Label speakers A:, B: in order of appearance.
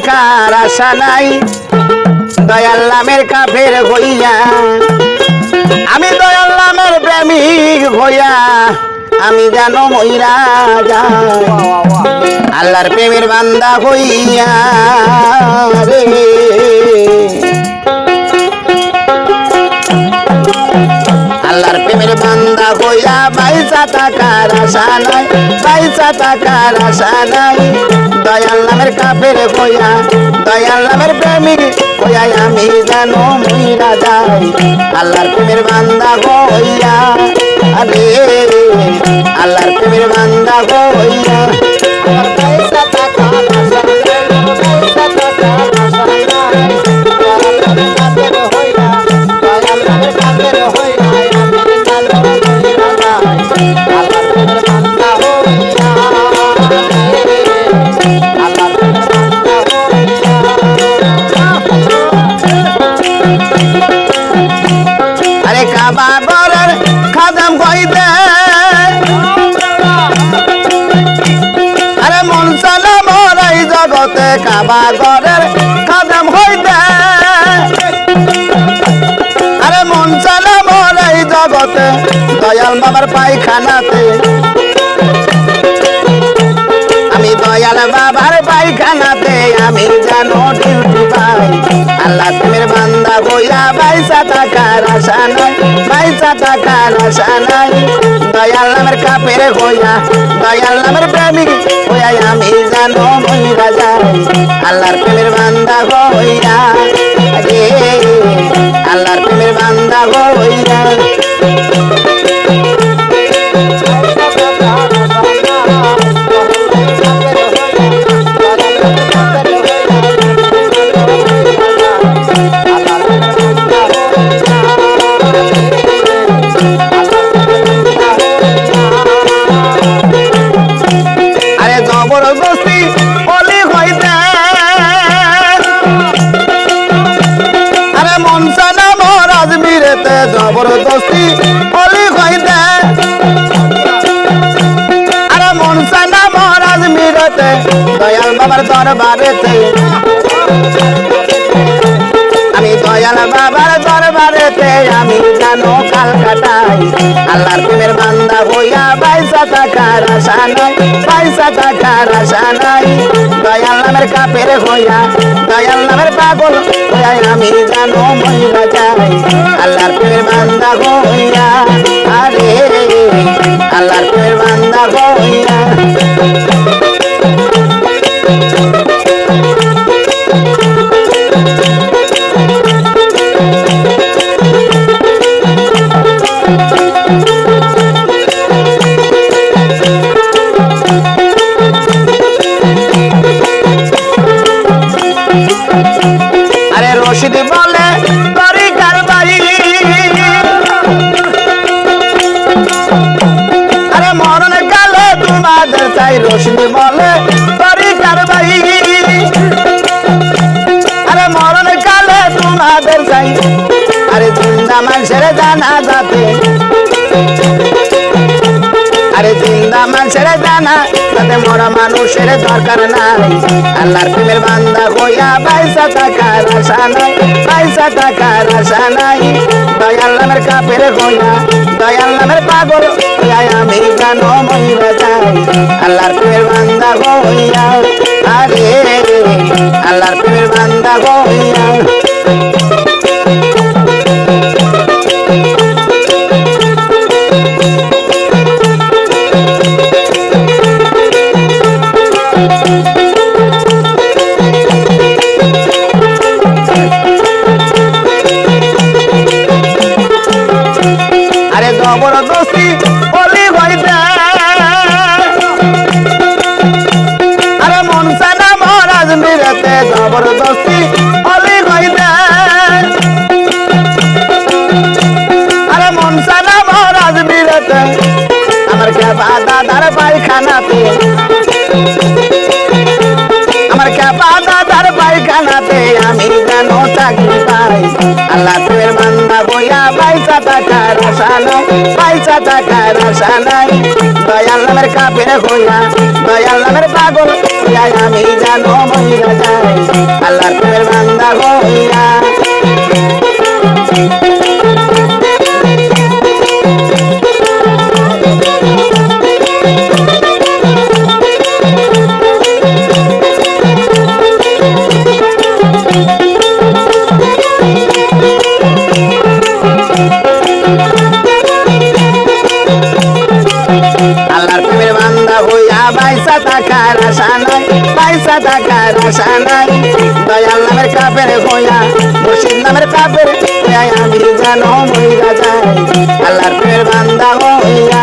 A: টাকার আশা নাই দয়াল নামের কাফের হইয়া আমি দয়াল নামের প্রেমিক হইয়া আমি জানো মইরা যাই আল্লাহর প্রেমের বান্দা হইয়া রে আল্লাহর প্রেমের বান্দা হইয়া পয়সা টাকার আশা নাই পয়সা টাকার আশা নাই দয়াল নামের কাফের হইয়া দয়াল নামের প্রেমিক হইয়া আমি জানো মইরা যাই আল্লাহর প্রেমের বান্দা হইয়া আরে আল্লাহর প্রেমের বান্দা হইয়া পয়সা টাকার আশা নাই পয়সা টাকার আশা নাই দয়াল নামের কাফের হইয়া দয়াল নামের কাফের হইয়া আমি জানো মইরা যাই আল্লাহর প্রেমের বান্দা হইয়া আল্লাহর প্রেমের বান্দা হইয়া আরে কাবা ঘরের খাদাম কইতে আরে মন চালা মরাই জগতে কাবা ঘরের খাদাম হইতে আরে মন চালা মরাই জগতে দয়াল বাবার পায়খানাতে আমি দয়াল বাবার পায়খানাতে আমি জানো ডিউটি পাই আল্লাহ প্রেমের বান্দা হইয়া পয়সা টাকার আশা নাই পয়সা টাকার আশা নাই দয়াল নামের কাফের হইয়া দয়াল নামের প্রেমিক হইয়া আমি জানো মইরা যাই আল্লাহর প্রেমের বান্দা হইয়া রে আল্লাহর প্রেমের বান্দা হইয়া আরে জবরদস্তি অলি হইতে আরে মনসানা মহারাজ বীরেতে জবরদস্তি অলি হইতে আরে মনসানা মহারাজ বীরেতে দয়াল বাবার দরবারেতে আমি দয়াল বাবার দরবারেতে আমি জানো কালকাটাই আল্লাহর প্রেমের বান্দা হইয়া পয়সা টাকার আশা নাই পয়সা টাকার আশা নাই দয়াল নামের কাফের হইয়া দয়াল নামের পাগল হইয়া আমি জানো মইরা যাই আল্লাহর প্রেমের বান্দা হইয়া আরে আল্লাহর প্রেমের বান্দা হইয়া আরে রশিদ বলে তরিকার বাড়ি আরে মরণ কালে তোমাদের চাই রশিদ বলে তরিকার বাড়ি আরে মরণ কালে তোমাদের চাই আরে জিন্দা মানুষের জানা যাতে আরে জিন্দা মানুষের জানা যাতে মরা মানুষের দরকার নাই আল্লাহর প্রেমের বান্দা হইয়া পয়সা টাকার আশা নাই পয়সা টাকার আশা নাই দয়াল নামের কাফের হইয়া দয়াল নামের পাগল হইয়া আমি জানো মইরা যাই আল্লাহর প্রেমের বান্দা হইয়া আরে আল্লাহর প্রেমের বান্দা হইয়া আরে জবরদস্তি অলি হইতে আরে মনসানা মহারাজ বীরেতে জবরদস্তি অলি হইতে আরে মনসানা মহারাজ বীরেতে আমার কেবা দাদার পায়খানাতে আমার কেবা দাদার পায়খানাতে আমি জানো চাকরি পাই আল্লাহ প্রেমের বান্দা বইয়া পয়সা টাকার আশা নাই পয়সা টাকার আশা নাই দয়াল নামের কাফের হইয়া দয়াল নামের পাগল হইয়া আমি যেন মইরা যাই আল্লাহর প্রেমের বান্দা হইয়া আল্লাহর প্রেমের বান্দা হইয়া বাইসা থাকার আশা নাই বাইসা থাকার আশা নাই দয়াল নামের কাফের হইয়া মুর্শিদ নামের কাফের হইয়া আমি যেন মইরা যাই আল্লাহর প্রেমের বান্দা হইয়া